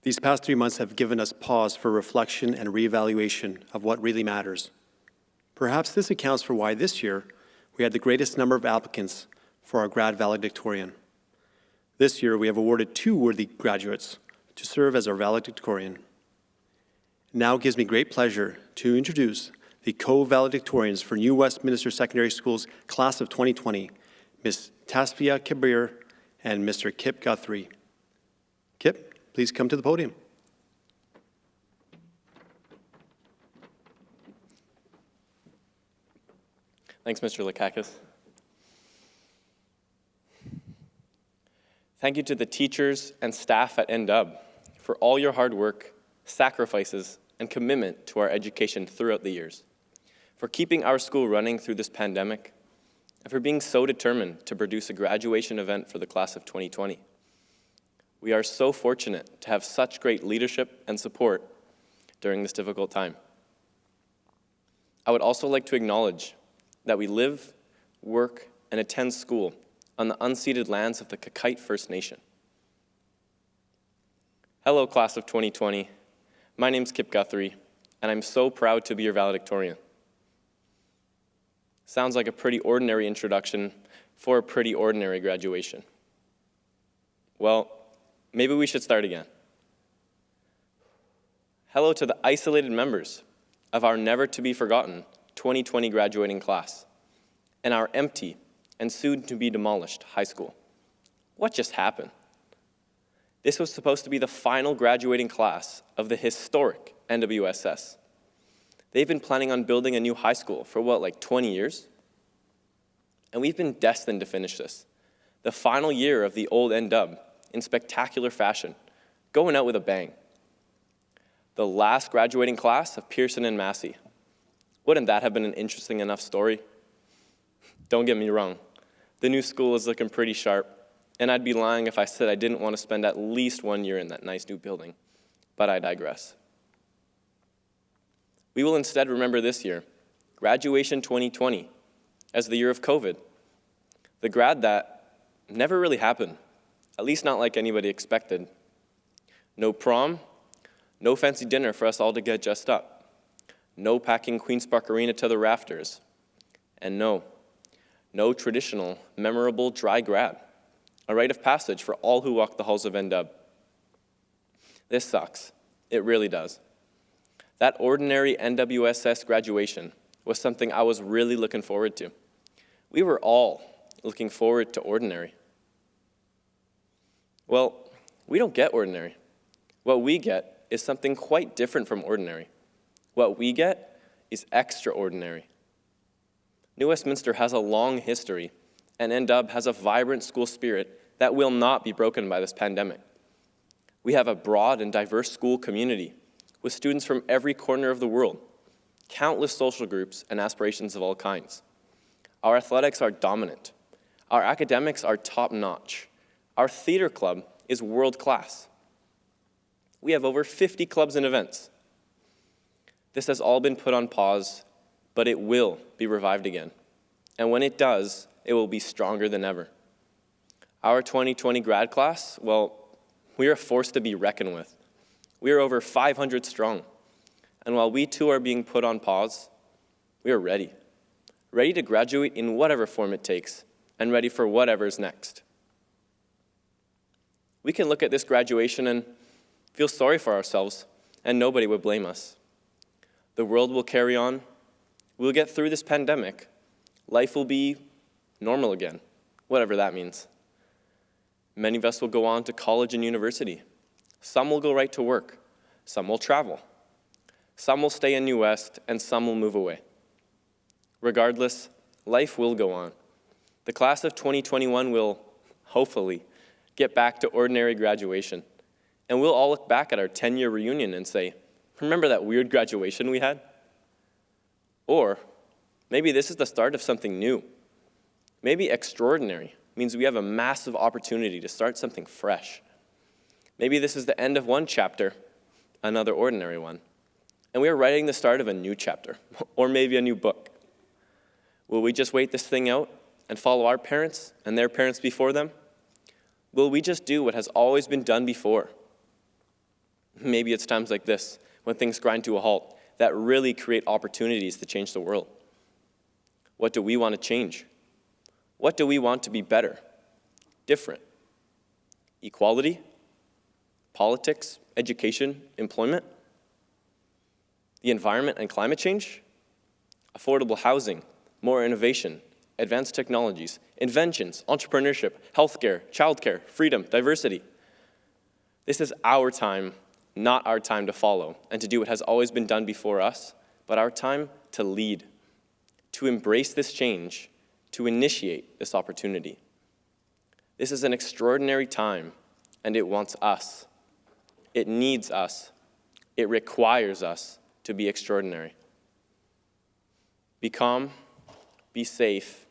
These past 3 months have given us pause for reflection and reevaluation of what really matters. Perhaps this accounts for why this year we had the greatest number of applicants for our grad valedictorian. This year we have awarded 2 worthy graduates to serve as our valedictorian. It now gives me great pleasure to introduce the co-valedictorians for New Westminster Secondary School's class of 2020, Ms. Tasfia Kabir and Mr. Kip Guthrie. Kip, please come to the podium. Thanks, Mr. Lakakis. Thank you to the teachers and staff at NW for all your hard work, sacrifices, and commitment to our education throughout the years, for keeping our school running through this pandemic, and for being so determined to produce a graduation event for the class of 2020. We are so fortunate to have such great leadership and support during this difficult time. I would also like to acknowledge that we live, work, and attend school on the unceded lands of the Kakite First Nation. Hello, class of 2020. My name's Kip Guthrie, and I'm so proud to be your valedictorian. Sounds like a pretty ordinary introduction for a pretty ordinary graduation. Well, maybe we should start again. Hello to the isolated members of our never-to-be-forgotten 2020 graduating class and our empty and soon-to-be-demolished high school. What just happened? This was supposed to be the final graduating class of the historic NWSS. They've been planning on building a new high school for what, like 20 years? And we've been destined to finish this, the final year of the old NW, in spectacular fashion, going out with a bang. The last graduating class of Pearson and Massey. Wouldn't that have been an interesting enough story? Don't get me wrong, the new school is looking pretty sharp, and I'd be lying if I said I didn't want to spend at least 1 year in that nice new building, but I digress. We will instead remember this year, graduation 2020, as the year of COVID, the grad that never really happened, at least not like anybody expected. No prom, no fancy dinner for us all to get dressed up, no packing Queen's Park Arena to the rafters, and no traditional, memorable dry grad, a rite of passage for all who walk the halls of NW. This sucks. It really does. That ordinary NWSS graduation was something I was really looking forward to. We were all looking forward to ordinary. Well, we don't get ordinary. What we get is something quite different from ordinary. What we get is extraordinary. New Westminster has a long history, and NW has a vibrant school spirit that will not be broken by this pandemic. We have a broad and diverse school community with students from every corner of the world, countless social groups and aspirations of all kinds. Our athletics are dominant. Our academics are top-notch. Our theater club is world-class. We have over 50 clubs and events. This has all been put on pause, but it will be revived again. And when it does, it will be stronger than ever. Our 2020 grad class, well, we are a force to be reckoned with. We are over 500 strong. And while we too are being put on pause, we are ready to graduate in whatever form it takes, and ready for whatever's next. We can look at this graduation and feel sorry for ourselves, and nobody would blame us. The world will carry on. We'll get through this pandemic. Life will be normal again, whatever that means. Many of us will go on to college and university. Some will go right to work. Some will travel. Some will stay in New West, and some will move away. Regardless, life will go on. The class of 2021 will, hopefully, get back to ordinary graduation. And we'll all look back at our 10-year reunion and say, remember that weird graduation we had? Or maybe this is the start of something new. Maybe extraordinary means we have a massive opportunity to start something fresh. Maybe this is the end of one chapter, another ordinary one. And we are writing the start of a new chapter, or maybe a new book. Will we just wait this thing out and follow our parents and their parents before them? Will we just do what has always been done before? Maybe it's times like this, when things grind to a halt, that really create opportunities to change the world. What do we want to change? What do we want to be better, different? Equality? Politics? Education? Employment? The environment and climate change? Affordable housing? More innovation? Advanced technologies? Inventions? Entrepreneurship? Healthcare? Childcare? Freedom? Diversity? This is our time, not our time to follow and to do what has always been done before us, but our time to lead, to embrace this change, to initiate this opportunity. This is an extraordinary time, and it wants us. It needs us. It requires us to be extraordinary. Be calm, be safe,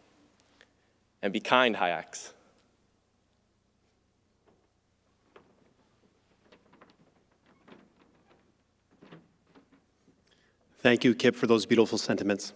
and be kind, Hayaks. Thank you, Kip, for those beautiful sentiments.